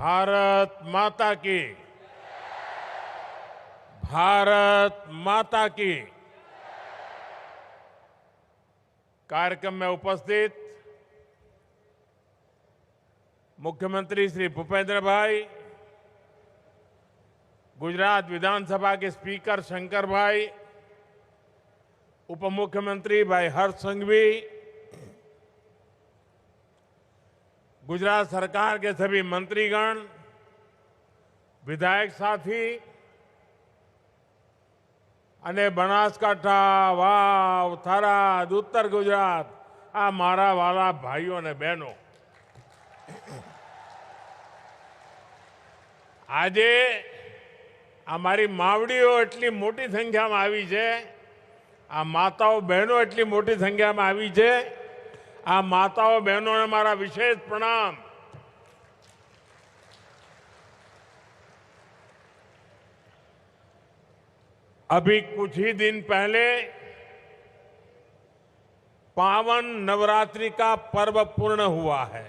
भारत माता की। भारत माता की। कार्यक्रम में उपस्थित मुख्यमंत्री श्री भूपेंद्र भाई, गुजरात विधानसभा के स्पीकर शंकर भाई, उप मुख्यमंत्री भाई हर्ष संघवी, गुजरात सरकार के सभी मंत्रीगण, विधायक साथी અને બનાસકાંઠા, વાવ, થરાદ, ઉત્તર ગુજરાત, આ મારા વાલા ભાઈઓ અને બહેનો, આજે અમારી માવડીઓ એટલી મોટી સંખ્યામાં આવી છે, આ માતાઓ બહેનો એટલી મોટી સંખ્યામાં આવી છે, આ માતાઓ બહેનોને મારા વિશેષ પ્રણામ। अभी कुछ ही दिन पहले पावन नवरात्रि का पर्व पूर्ण हुआ है।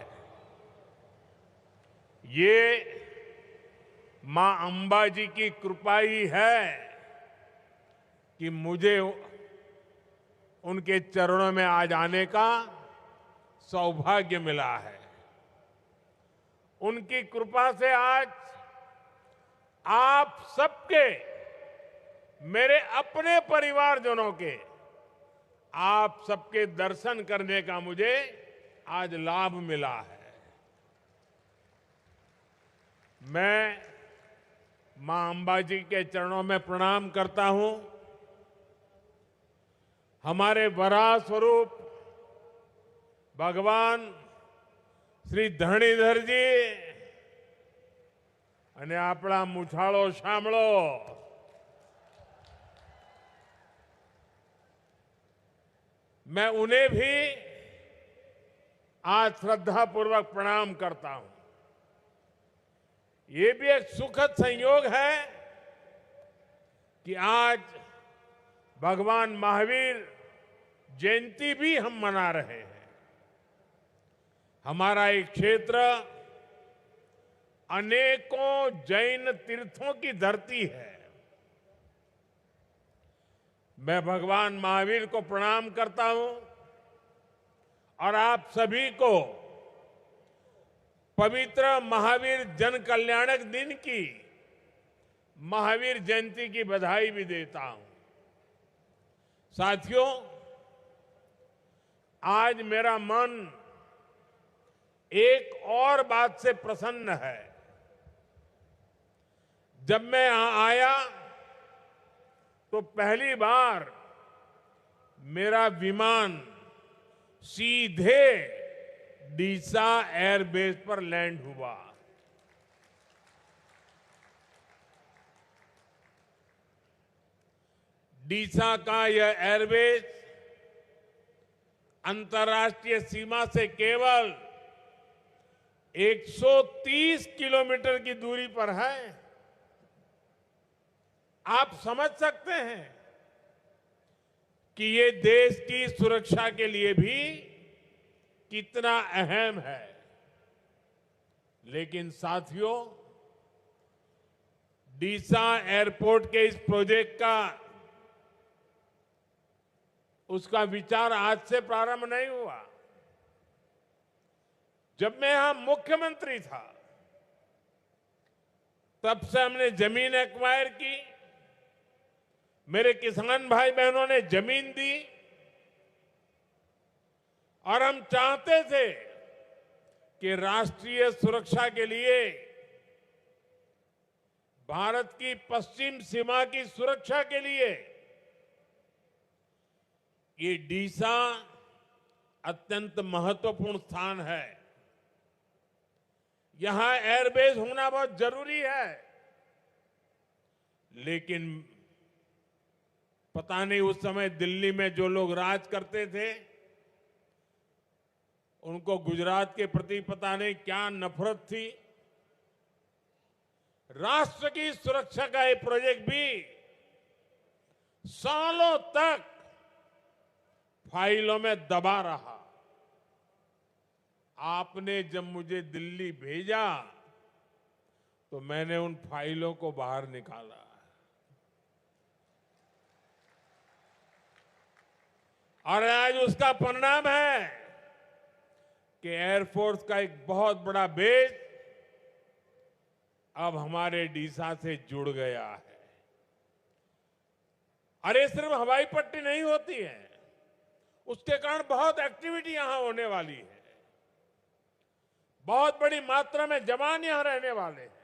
ये मां अंबा जी की कृपा ही है कि मुझे उनके चरणों में आज आने का सौभाग्य मिला है। उनकी कृपा से आज आप सबके, मेरे अपने परिवारजनों के, आप सबके दर्शन करने का मुझे आज लाभ मिला है। मैं मां अंबा जी के चरणों में प्रणाम करता हूं। हमारे वराह स्वरूप भगवान श्री धरणीधर जी અને આપણા મુછાળો શામળો मैं उन्हें भी आज श्रद्धापूर्वक प्रणाम करता हूं। ये भी एक सुखद संयोग है कि आज भगवान महावीर जयंती भी हम मना रहे हैं। हमारा एक क्षेत्र अनेकों जैन तीर्थों की धरती है। मैं भगवान महावीर को प्रणाम करता हूं और आप सभी को पवित्र महावीर जन कल्याणक दिन की, महावीर जयंती की बधाई भी देता हूं। साथियों, आज मेरा मन एक और बात से प्रसन्न है। जब मैं यहां आया तो पहली बार मेरा विमान सीधे डीसा एयरबेस पर लैंड हुआ। डीसा का यह एयरबेस अंतर्राष्ट्रीय सीमा से केवल 130 किलोमीटर की दूरी पर है। आप समझ सकते हैं कि ये देश की सुरक्षा के लिए भी कितना अहम है। लेकिन साथियों, डीसा एयरपोर्ट के इस प्रोजेक्ट का, उसका विचार आज से प्रारंभ नहीं हुआ। जब मैं यहां मुख्यमंत्री था, तब से हमने जमीन एक्वायर की, मेरे किसान भाई बहनों ने जमीन दी और हम चाहते थे कि राष्ट्रीय सुरक्षा के लिए, भारत की पश्चिम सीमा की सुरक्षा के लिए ये डीसा अत्यंत महत्वपूर्ण स्थान है। यहां एयरबेस होना बहुत जरूरी है। लेकिन पता नहीं उस समय दिल्ली में जो लोग राज करते थे, उनको गुजरात के प्रति पता नहीं क्या नफरत थी। राष्ट्र की सुरक्षा का ये प्रोजेक्ट भी सालों तक फाइलों में दबा रहा। आपने जब मुझे दिल्ली भेजा तो मैंने उन फाइलों को बाहर निकाला और आज उसका परिणाम है कि एयरफोर्स का एक बहुत बड़ा बेस अब हमारे डीसा से जुड़ गया है। और ये सिर्फ हवाई पट्टी नहीं होती है, उसके कारण बहुत एक्टिविटी यहां होने वाली है। बहुत बड़ी मात्रा में जवान यहां रहने वाले हैं।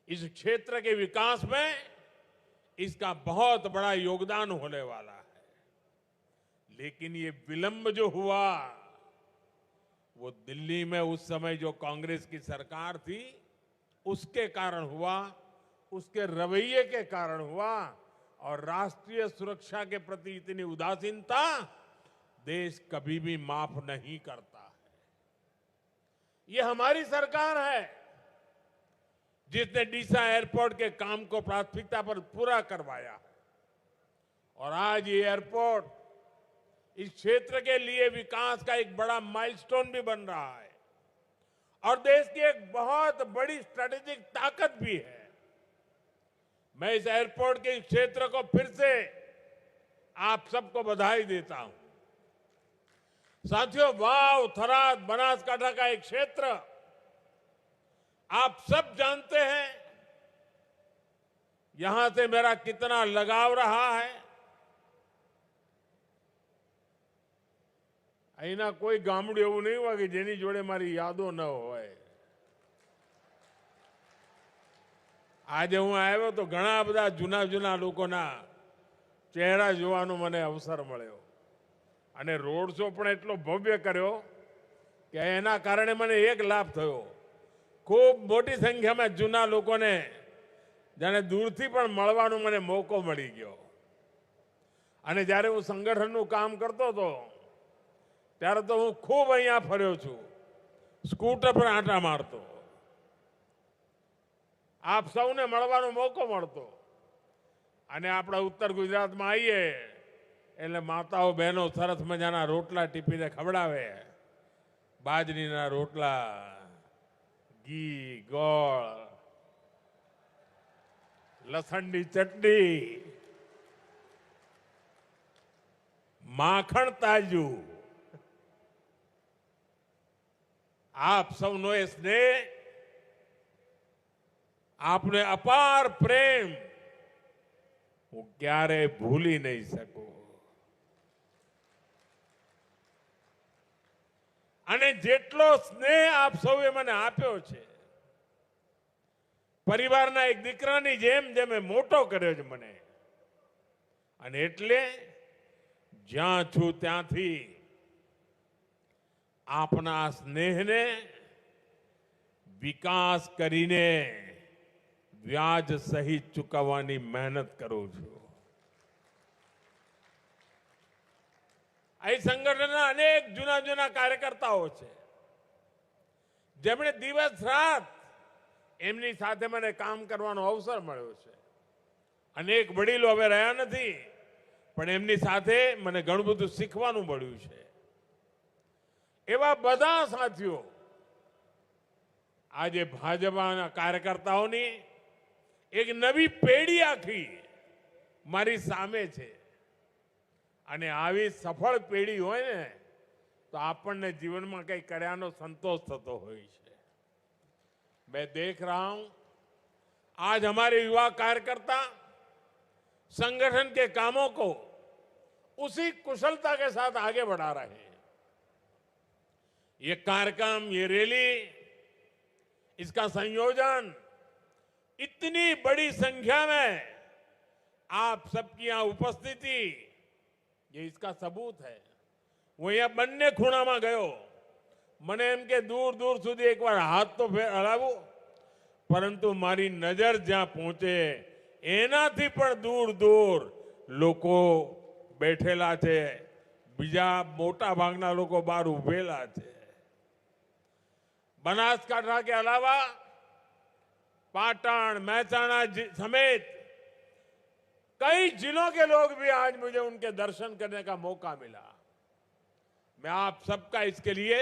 इस क्षेत्र के विकास में इसका बहुत बड़ा योगदान होने वाला है। लेकिन ये विलंब जो हुआ वो दिल्ली में उस समय जो कांग्रेस की सरकार थी उसके कारण हुआ, उसके रवैये के कारण हुआ। और राष्ट्रीय सुरक्षा के प्रति इतनी उदासीनता देश कभी भी माफ नहीं करता है। ये हमारी सरकार है जिसने डीसा एयरपोर्ट के काम को प्राथमिकता पर पूरा करवाया है। और आज ये एयरपोर्ट इस क्षेत्र के लिए विकास का एक बड़ा माइलस्टोन भी बन रहा है और देश की एक बहुत बड़ी स्ट्रेटेजिक ताकत भी है। मैं इस एयरपोर्ट के इस क्षेत्र को फिर से आप सबको बधाई देता हूं। साथियों, वाव, थराद, बनासकांठा का एक क्षेत्र आप सब जानते हैं यहां से मेरा कितना लगाव रहा है। અહીંના કોઈ ગામડું એવું નહીં હોય કે જેની જોડે મારી યાદો ન હોય। આજે હું આવ્યો તો ઘણા બધા જૂના જૂના લોકોના ચહેરા જોવાનો મને અવસર મળ્યો અને રોડ શો પણ એટલો ભવ્ય કર્યો કે એના કારણે મને એક લાભ થયો। ખૂબ મોટી સંખ્યામાં જૂના લોકોને જાણે દૂરથી પણ મળવાનો મને મોકો મળી ગયો। અને જ્યારે હું સંગઠનનું કામ કરતો હતો ત્યારે તો હું ખૂબ અહીંયા ફર્યો છું, સ્કૂટર પર આંટા મારતો, આપ સૌને મળવાનો મોકો મળતો। અને આપણા ઉત્તર ગુજરાતમાં આવીએ એટલે માતાઓ બહેનો સરસ મજાના રોટલા ટીપીને ખવડાવે, બાજરીના રોટલા, ઘી, ગોળ, લસણની ચટણી, માખણ તાજું। आप सबनो ये स्नेह, आपने अपार प्रेम હું ક્યારે ભૂલી નહીં શકું। અને જેટલો સ્નેહ આપ સૌએ મને આપ્યો છે, પરિવારના એક દીકરાની જેમ જેમે મોટો કર્યો છે મને, અને એટલે જ્યાં છું ત્યાંથી આપના સ્નેહને વિકાસ કરીને વ્યાજ સહિત ચૂકવવાની મહેનત કરું છું। આ સંગઠનના અનેક જૂના જૂના કાર્યકર્તાઓ છે જેમણે દિવસ રાત એમની સાથે મને કામ કરવાનો અવસર મળ્યો છે। અનેક વડીલો હવે રહ્યા નથી પણ એમની સાથે મને ઘણું બધું શીખવાનું મળ્યું છે। એવા બધા સાથીઓ આજે ભાજપાના કાર્યકર્તાઓની એક નવી પેઢી આખી મારી સામે છે। અને આવી સફળ પેઢી હોય ને તો આપણને જીવનમાં કંઈ કર્યાનો સંતોષ થતો હોય છે। मैं देख रहा हूं आज हमारे युवा कार्यकर्ता संगठन के कामों को उसी कुशलता के साथ आगे बढ़ा रहे हैं। ये कार्यक्रम, ये रैली, इसका संयोजन इतनी बड़ी संख्या में आप सबकी यहां उपस्थिति, ये इसका सबूत है। वो यहाँ બંને ખૂણામાં ગયો, મને એમ કે દૂર દૂર સુધી એકવાર હાથ તો હલાવું, પરંતુ મારી નજર જ્યાં પહોંચે એનાથી પણ દૂર દૂર લોકો બેઠેલા છે, બીજા મોટા ભાગના લોકો બહાર ઉભેલા છે। बनासकांठा के अलावा पाटण, मेहसाणा समेत कई जिलों के लोग भी आज मुझे उनके दर्शन करने का मौका मिला। मैं आप सबका इसके लिए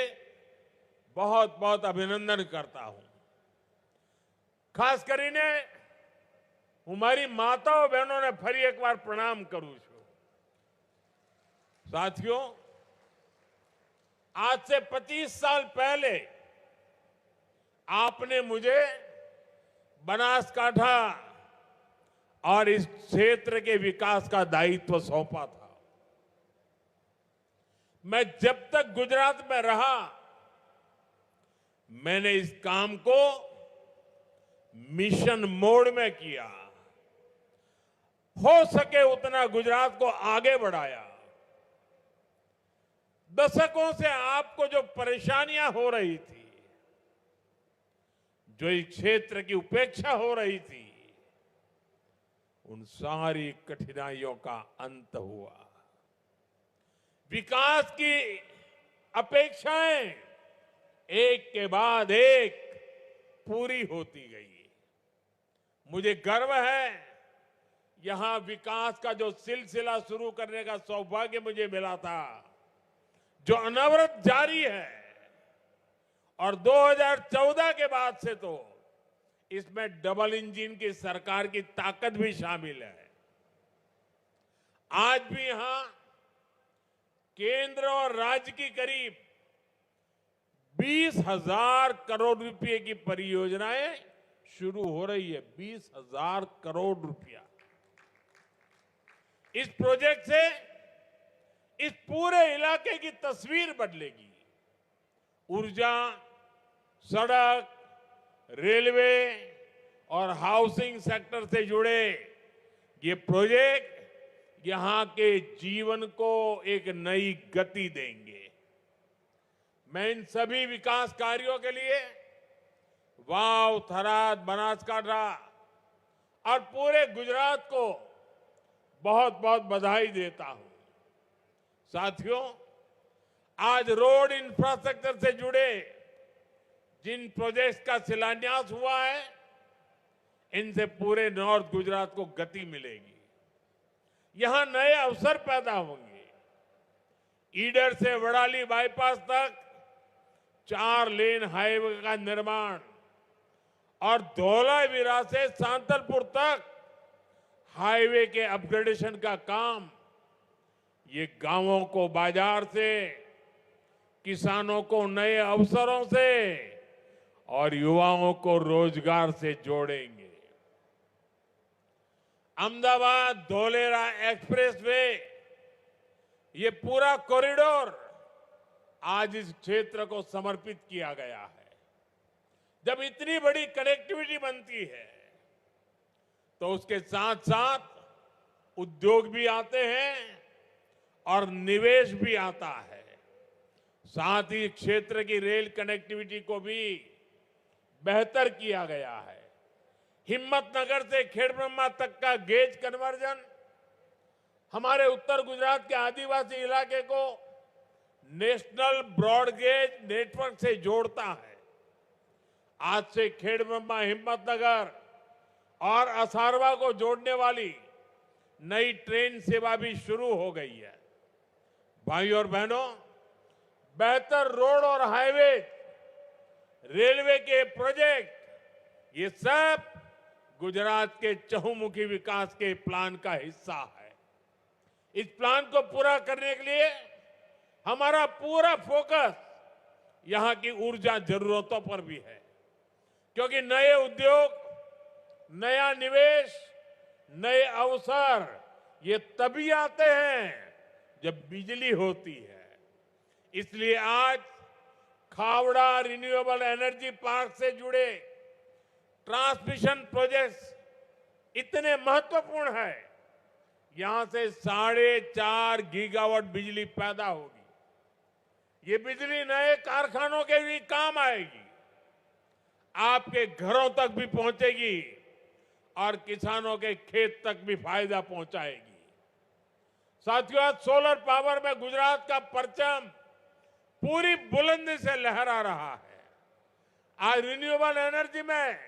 बहुत बहुत अभिनंदन करता हूं। ખાસ કરીને હું મારી માતાઓ બહેનોને ફરી એકવાર પ્રણામ કરું છું। साथियों, आज से 25 साल पहले आपने मुझे बनासकांठा और इस क्षेत्र के विकास का दायित्व सौंपा था। मैं जब तक गुजरात में रहा, मैंने इस काम को मिशन मोड में किया। हो सके उतना गुजरात को आगे बढ़ाया। दशकों से आपको जो परेशानियां हो रही थी, जो इस क्षेत्र की उपेक्षा हो रही थी, उन सारी कठिनाइयों का अंत हुआ। विकास की अपेक्षाएं एक के बाद एक पूरी होती गई। मुझे गर्व है, यहां विकास का जो सिलसिला शुरू करने का सौभाग्य मुझे मिला था, जो अनवरत जारी है, और 2014 के बाद से तो इसमें डबल इंजन की सरकार की ताकत भी शामिल है। आज भी यहां केंद्र और राज्य की करीब 20,000 करोड़ रुपए की परियोजनाएं शुरू हो रही है। 20,000 करोड़ रुपया। इस प्रोजेक्ट से इस पूरे इलाके की तस्वीर बदलेगी। ऊर्जा, सड़क, रेलवे और हाउसिंग सेक्टर से जुड़े ये प्रोजेक्ट यहां के जीवन को एक नई गति देंगे। मैं इन सभी विकास कार्यों के लिए वाव, थराद, बनासकांठा और पूरे गुजरात को बहुत बहुत बधाई देता हूं। साथियों, आज रोड इंफ्रास्ट्रक्चर से जुड़े जिन प्रोजेक्ट्स का शिलान्यास हुआ है, इनसे पूरे नॉर्थ गुजरात को गति मिलेगी। यहां नए अवसर पैदा होंगे। ईडर से वडाली बाईपास तक 4 लेन हाईवे का निर्माण और धौलावीरा से सांतलपुर तक हाईवे के अपग्रेडेशन का काम, ये गांवों को बाजार से, किसानों को नए अवसरों से और युवाओं को रोजगार से जोड़ेंगे। अहमदाबाद धौलेरा एक्सप्रेस वे, ये पूरा कॉरिडोर आज इस क्षेत्र को समर्पित किया गया है। जब इतनी बड़ी कनेक्टिविटी बनती है, तो उसके साथ साथ उद्योग भी आते हैं और निवेश भी आता है। साथ ही क्षेत्र की रेल कनेक्टिविटी को भी बेहतर किया गया है। हिम्मतनगर से खेड़ब्रह्मा तक का गेज कन्वर्जन हमारे उत्तर गुजरात के आदिवासी इलाके को नेशनल ब्रॉडगेज नेटवर्क से जोड़ता है। आज से खेड़ब्रह्मा, हिम्मतनगर और असारवा को जोड़ने वाली नई ट्रेन सेवा भी शुरू हो गई है। भाइयों और बहनों, बेहतर रोड और हाईवे, रेलवे के प्रोजेक्ट, ये सब गुजरात के चहुमुखी विकास के प्लान का हिस्सा है। इस प्लान को पूरा करने के लिए हमारा पूरा फोकस यहां की ऊर्जा जरूरतों पर भी है, क्योंकि नए उद्योग, नया निवेश, नए अवसर ये तभी आते हैं जब बिजली होती है। इसलिए आज खावड़ा रिन्यूएबल एनर्जी पार्क से जुड़े ट्रांसमिशन प्रोजेक्ट्स इतने महत्वपूर्ण है। यहां से 4.5 गीगावाट बिजली पैदा होगी। ये बिजली नए कारखानों के भी काम आएगी, आपके घरों तक भी पहुंचेगी और किसानों के खेत तक भी फायदा पहुंचाएगी। साथियों, आज सोलर पावर में गुजरात का परचम पूरी बुलंदी से लहरा रहा है। आज रिन्यूएबल एनर्जी में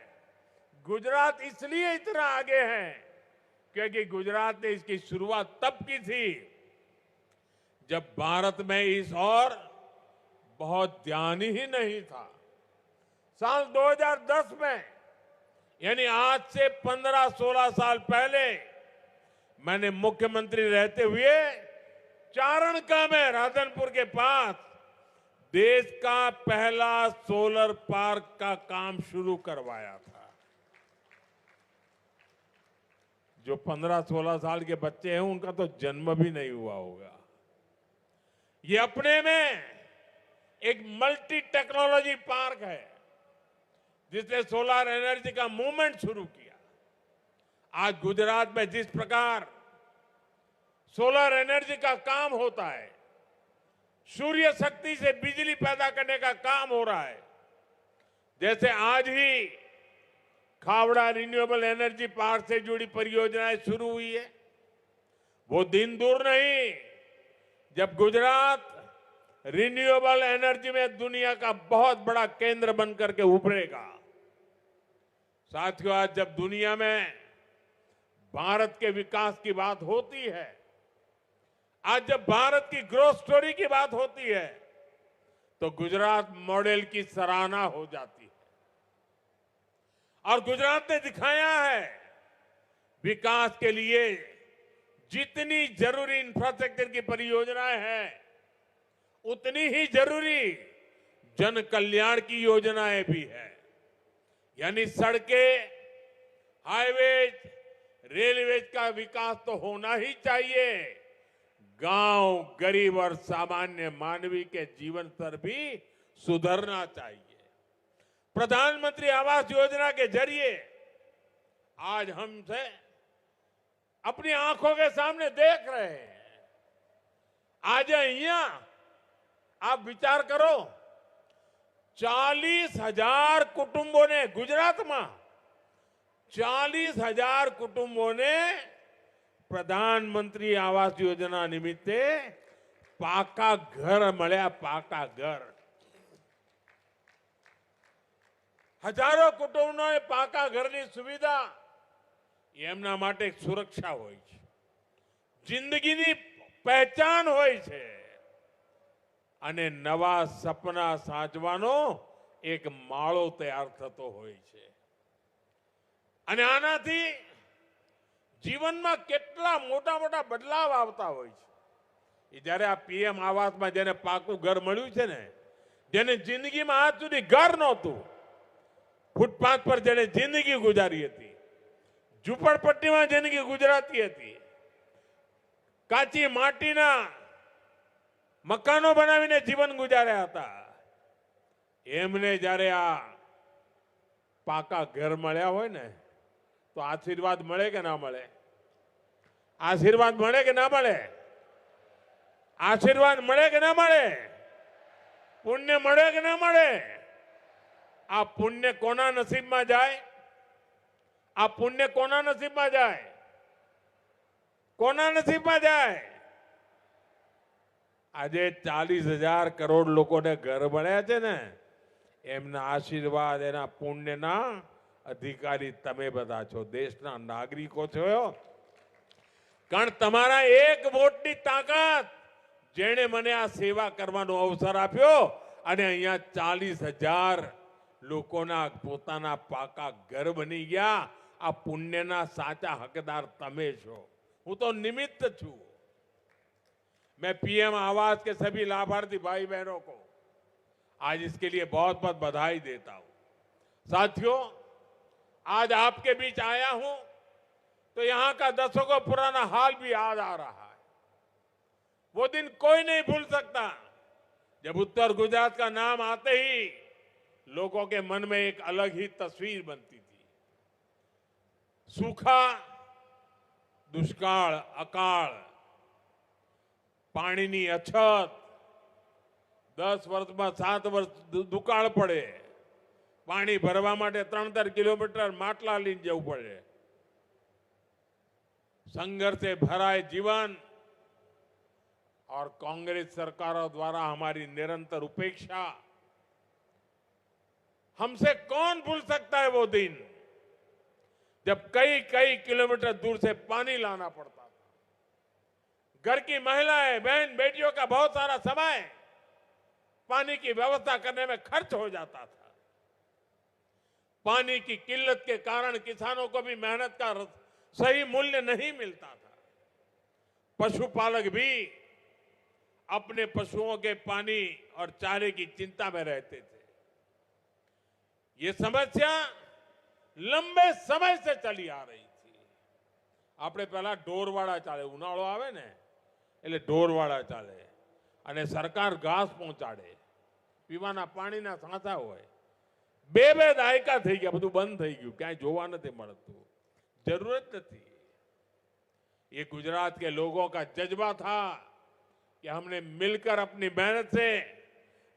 गुजरात इसलिए इतना आगे है क्योंकि गुजरात ने इसकी शुरुआत तब की थी जब भारत में इस और बहुत ध्यान ही नहीं था। साल 2010 में यानी आज से 15-16 साल पहले मैंने मुख्यमंत्री रहते हुए चारणका में राधनपुर के पास देश का पहला सोलर पार्क का काम शुरू करवाया था। जो 15-16 साल के बच्चे हैं उनका तो जन्म भी नहीं हुआ होगा। ये अपने में एक मल्टी टेक्नोलॉजी पार्क है जिसने सोलर एनर्जी का मूवमेंट शुरू किया। आज गुजरात में जिस प्रकार सोलर एनर्जी का काम होता है, सूर्य शक्ति से बिजली पैदा करने का काम हो रहा है, जैसे आज ही खावड़ा रिन्यूएबल एनर्जी पार्क से जुड़ी परियोजनाएं शुरू हुई है, वो दिन दूर नहीं जब गुजरात रिन्यूएबल एनर्जी में दुनिया का बहुत बड़ा केंद्र बनकर के उभरेगा। साथियों, आज जब दुनिया में भारत के विकास की बात होती है, आज जब भारत की ग्रोथ स्टोरी की बात होती है, तो गुजरात मॉडल की सराहना हो जाती है। और गुजरात ने दिखाया है विकास के लिए जितनी जरूरी इंफ्रास्ट्रक्चर की परियोजनाएं हैं, उतनी ही जरूरी जन कल्याण की योजनाएं भी है। यानी सड़कें, हाईवेज, रेलवेज का विकास तो होना ही चाहिए, गांव, गरीब और सामान्य मानवी के जीवन स्तर भी सुधरना चाहिए। प्रधानमंत्री आवास योजना के जरिए आज हमसे अपनी आंखों के सामने देख रहे हैं। आज यहां आप विचार करो, 40,000 कुटुंबों ने, गुजरात में 40,000 कुटुंबों ने प्रधानमंत्री आवास योजना निमित्ते पाका घर મળ્યા। पाका घर हजारों कुटुंबों पाका घरनी सुविधा એમના માટે એક સુરક્ષા હોય છે, જિંદગીની પહેચાન હોય છે અને નવા સપના સાચવાનો એક માળો તૈયાર થતો હોય છે। અને આનાથી જીવનમાં કેટલા મોટા મોટા બદલાવ આવતા હોય છે। જ્યારે આ પીએમ આવાસમાં જેને પાકું ઘર મળ્યું છે ને, જેને જિંદગીમાં આજ સુધી ઘર નહોતું, ફૂટપાથ પર જેને જિંદગી ગુજારી હતી, ઝૂંપડપટ્ટીમાં જિંદગી ગુજરાતી હતી, કાચી માટીના મકાનો બનાવીને જીવન ગુજાર્યા હતા, એમને જ્યારે આ પાકા ઘર મળ્યા હોય ને, તો આશીર્વાદ મળે કે ના મળે? આશીર્વાદ મળે કે ના મળે? આશીર્વાદ મળે કે ના મળે? પુણ્ય મળે કે ના મળે? આ પુણ્ય કોના નસીબમાં જાય? આ પુણ્ય કોના નસીબમાં જાય? કોના નસીબમાં જાય? આજે 40,000 કરોડ લોકોને ઘર મળ્યા છે ને, એમના આશીર્વાદ, એના પુણ્યના અધિકારી તમે બધા છો, દેશના નાગરિકો છો। કારણ તમારા એક વોટની તાકાત જેણે મને આ સેવા કરવાનો અવસર આપ્યો અને અહીંયા 40,000 લોકોના પોતાના પાકા ઘર બની ગયા। આ પુણ્યના સાચા હકદાર તમે છો, હું તો નિમિત્ત છું। मैं पीएम आवास के सभी लाभार्थी भाई बहनों को आज इसके लिए बहुत बहुत बधाई देता हूं। साथियों, आज आपके बीच आया हूं तो यहां का दशकों पुराना हाल भी याद आ रहा है। वो दिन कोई नहीं भूल सकता जब उत्तर गुजरात का नाम आते ही लोगों के मन में एक अलग ही तस्वीर बनती थी। सूखा, दुष्काळ, अकाळ, पाणीनी अछत, 10 વર્ષમાં 7 વર્ષ દુકાળ પડે, પાણી ભરવા માટે 3-3 કિલોમીટર માટલા લઈને જવું પડે, संघर्ष से भरा है जीवन और कांग्रेस सरकारों द्वारा हमारी निरंतर उपेक्षा। हमसे कौन भूल सकता है वो दिन जब कई कई किलोमीटर दूर से पानी लाना पड़ता था। घर की महिलाएं, बहन बेटियों का बहुत सारा समय पानी की व्यवस्था करने में खर्च हो जाता था। पानी की किल्लत के कारण किसानों को भी मेहनत का सही मूल्य नहीं मिलता था। पशुपालक भी अपने पशुओं के पानी और चारे की चिंता में रहते थे। ये समस्या लंबे समय से चली आ रही थी। આપણે પહેલા ઢોરવાળા ચાલે, ઉનાળો આવે ને એટલે ઢોરવાળા ચાલે અને સરકાર ઘાસ પહોંચાડે, પીવાના પાણીના સાંચા હોય। બે દાયકા થઈ ગયા, બધું બંધ થઈ ગયું, ક્યાંય જોવા નથી મળતું, जरूरत नहीं। ये गुजरात के लोगों का जज्बा था कि हमने मिलकर अपनी मेहनत से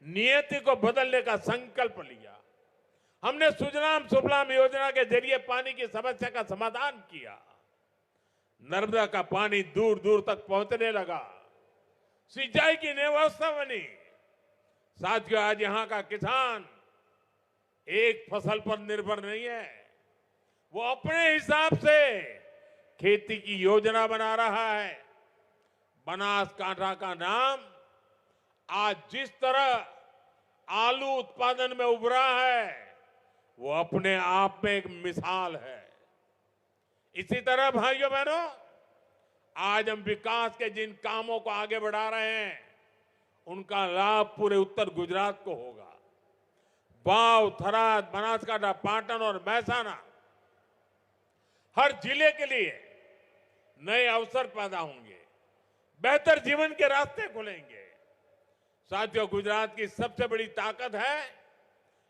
नियति को बदलने का संकल्प लिया। हमने सुजलाम सुफलाम योजना के जरिए पानी की समस्या का समाधान किया। नर्मदा का पानी दूर दूर तक पहुंचने लगा, सिंचाई की नई व्यवस्था बनी। साथियों, आज यहां का किसान एक फसल पर निर्भर नहीं है, वो अपने हिसाब से खेती की योजना बना रहा है। बनासकांठा का नाम आज जिस तरह आलू उत्पादन में उभरा है, वो अपने आप में एक मिसाल है। इसी तरह भाइयों बहनों, आज हम विकास के जिन कामों को आगे बढ़ा रहे हैं, उनका लाभ पूरे उत्तर गुजरात को होगा। वाव, थराद, बनासकांठा, पाटन और महसाना, हर जिले के लिए नए अवसर पैदा होंगे, बेहतर जीवन के रास्ते खुलेंगे। साथियों, गुजरात की सबसे बड़ी ताकत है,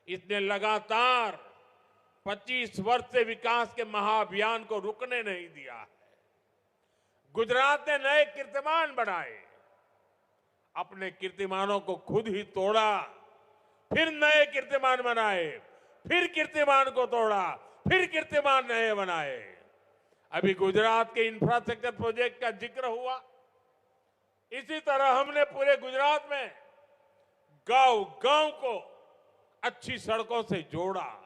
इसने लगातार 25 वर्ष से विकास के महाअभियान को रुकने नहीं दिया है। गुजरात ने नए कीर्तिमान बनाए, अपने कीर्तिमानों को खुद ही तोड़ा, फिर नए कीर्तिमान बनाए, फिर कीर्तिमान को तोड़ा, फिर कीर्तिमान नए बनाए। अभी गुजरात के इंफ्रास्ट्रक्चर प्रोजेक्ट का जिक्र हुआ, इसी तरह हमने पूरे गुजरात में गांव गांव को अच्छी सड़कों से जोड़ा,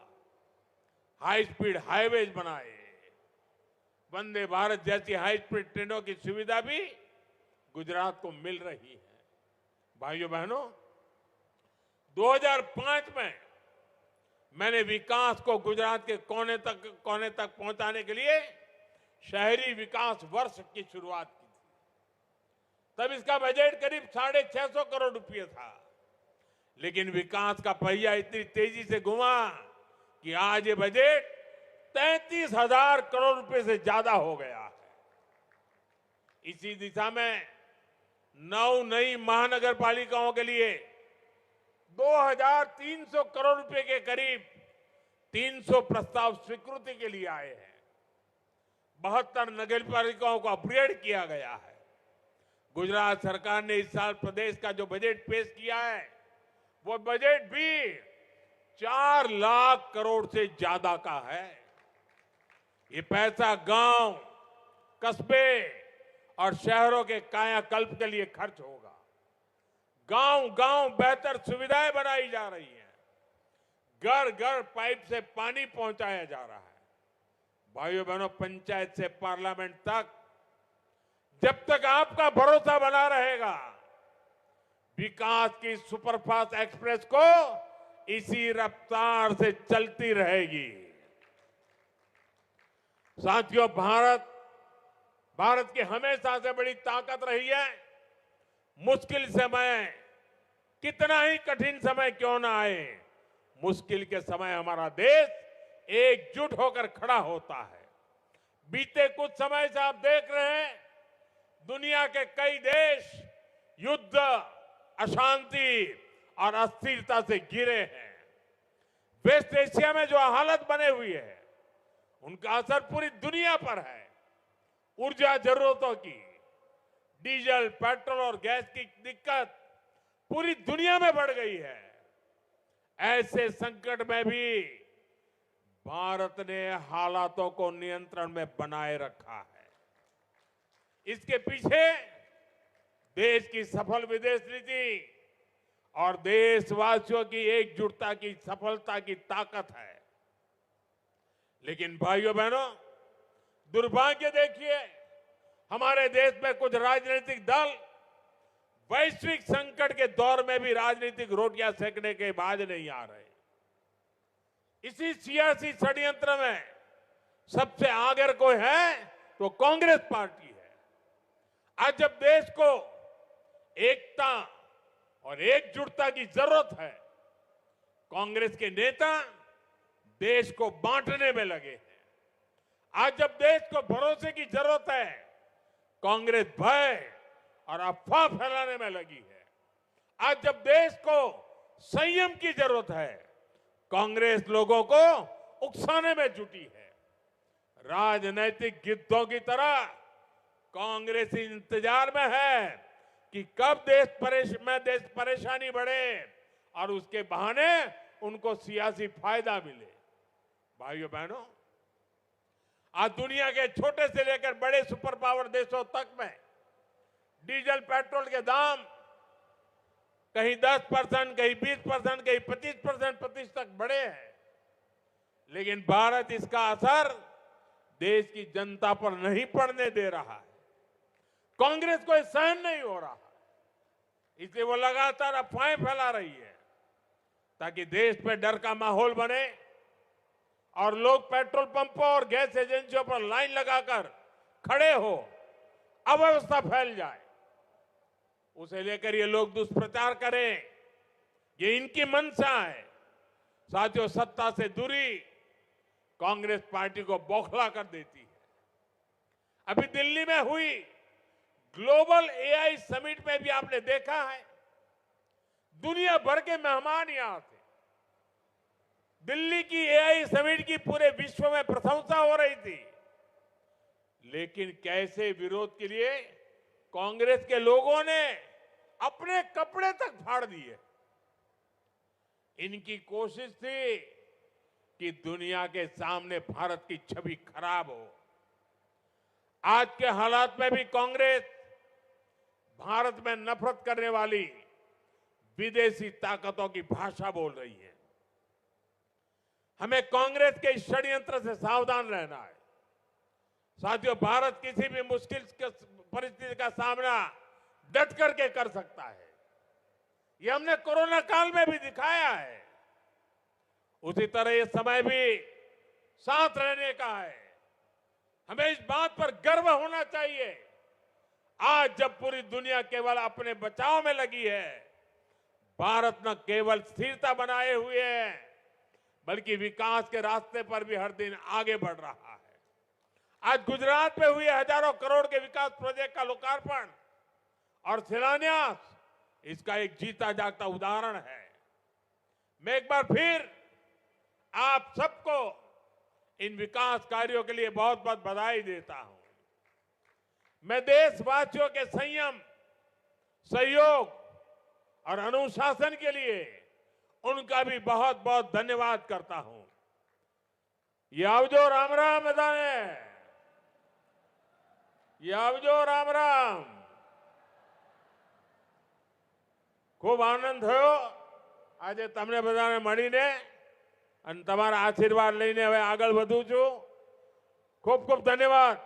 हाई स्पीड हाईवेज बनाए, वंदे भारत जैसी हाई स्पीड ट्रेनों की सुविधा भी गुजरात को मिल रही है। भाइयों बहनों, 2005 में मैंने विकास को गुजरात के कोने तक पहुंचाने के लिए शहरी विकास वर्ष की शुरुआत की थी। तब इसका बजट करीब 650 करोड़ रुपए था, लेकिन विकास का पहिया इतनी तेजी से घुमा कि आज ये बजट 33,000 करोड़ रुपए से ज्यादा हो गया है। इसी दिशा में 9 नई महानगर पालिकाओं के लिए 2,300 करोड़ रुपए के करीब 300 प्रस्ताव स्वीकृति के लिए आए हैं। 72 नगर पालिकाओं को अपग्रेड किया गया है। गुजरात सरकार ने इस साल प्रदेश का जो बजट पेश किया है, वो बजट भी 4 लाख करोड़ से ज्यादा का है। ये पैसा गांव, कस्बे और शहरों के कायाकल्प के लिए खर्च होगा। गांव गांव बेहतर सुविधाएं बनाई जा रही हैं, घर घर पाइप से पानी पहुंचाया जा रहा है। भाइयों बहनों, पंचायत से पार्लियामेंट तक जब तक आपका भरोसा बना रहेगा, विकास की सुपरफास्ट एक्सप्रेस को इसी रफ्तार से चलती रहेगी। साथियों, भारत की हमेशा से बड़ी ताकत रही है, मुश्किल समय, कितना ही कठिन समय क्यों ना आए, मुश्किल के समय हमारा देश एकजुट होकर खड़ा होता है। बीते कुछ समय से आप देख रहे हैं, दुनिया के कई देश युद्ध, अशांति और अस्थिरता से घिरे हैं। वेस्ट एशिया में जो हालत बने हुई है, उनका असर पूरी दुनिया पर है। ऊर्जा जरूरतों की, डीजल, पेट्रोल और गैस की दिक्कत पूरी दुनिया में बढ़ गई है। ऐसे संकट में भी भारत ने हालातों को नियंत्रण में बनाए रखा है। इसके पीछे देश की सफल विदेश नीति और देशवासियों की एकजुटता की सफलता की ताकत है। लेकिन भाइयों बहनों, दुर्भाग्य देखिए, हमारे देश में कुछ राजनीतिक दल वैश्विक संकट के दौर में भी राजनीतिक रोटियां सेकने के बाज नहीं आ रहे। इसी सियासी षड्यंत्र में सबसे आगे कोई है तो कांग्रेस पार्टी है। आज जब देश को एकता और एकजुटता की जरूरत है, कांग्रेस के नेता देश को बांटने में लगे हैं। आज जब देश को भरोसे की जरूरत है, कांग्रेस भय और अफवाह फैलाने में लगी है। आज जब देश को संयम की जरूरत है, कांग्रेस लोगों को उकसाने में जुटी है। राजनीतिक गिद्धों की तरह कांग्रेस इंतजार में है कि कब देश परेशानी बढ़े और उसके बहाने उनको सियासी फायदा मिले। भाइयों बहनों, आज दुनिया के छोटे से लेकर बड़े सुपर पावर देशों तक में डीजल पेट्रोल के दाम कहीं 10%, कहीं 20%, कहीं 25% प्रतिशत बढ़े हैं, लेकिन भारत इसका असर देश की जनता पर नहीं पड़ने दे रहा है। कांग्रेस को सहन नहीं हो रहा, इसलिए वो लगातार अफवाहें फैला रही है ताकि देश में डर का माहौल बने और लोग पेट्रोल पंपों और गैस एजेंसियों पर लाइन लगाकर खड़े हो, अव्यवस्था फैल जाए। उसे लेकर ये लोग दुष्प्रचार करें, ये इनकी मंशा है। साथियों, सत्ता से दूरी कांग्रेस पार्टी को बौखला कर देती है। अभी दिल्ली में हुई ग्लोबल एआई समिट में भी आपने देखा है, दुनिया भर के मेहमान यहां थे। दिल्ली की एआई समिट की पूरे विश्व में प्रशंसा हो रही थी, लेकिन कैसे विरोध के लिए कांग्रेस के लोगों ने अपने कपड़े तक फाड़ दिए। इनकी कोशिश थी कि दुनिया के सामने भारत की छवि खराब हो। आज के हालात में भी कांग्रेस भारत में नफरत करने वाली विदेशी ताकतों की भाषा बोल रही है। हमें कांग्रेस के इस षड्यंत्र से सावधान रहना है। साथियों, भारत किसी भी मुश्किल परिस्थिति का सामना डट करके कर सकता है। यह हमने कोरोना काल में भी दिखाया है। उसी तरह ये समय भी साथ रहने का है। हमें इस बात पर गर्व होना चाहिए, आज जब पूरी दुनिया केवल अपने बचाव में लगी है, भारत न केवल स्थिरता बनाए हुए है बल्कि विकास के रास्ते पर भी हर दिन आगे बढ़ रहा है। आज गुजरात में हुए हजारों करोड़ के विकास प्रोजेक्ट का लोकार्पण और शिलान्यास इसका एक जीता जागता उदाहरण है। मैं एक बार फिर आप सबको इन विकास कार्यों के लिए बहुत बहुत बधाई देता हूं। मैं देशवासियों के संयम, सहयोग और अनुशासन के लिए उनका भी बहुत बहुत धन्यवाद करता हूं। ये आवजो राम राम बधाने, ये आवजो राम राम। खूब आनंद थयो આજે તમને બધાને મળીને અને તમારા આશીર્વાદ લઈને હવે આગળ વધું છું। ખૂબ ખૂબ ધન્યવાદ।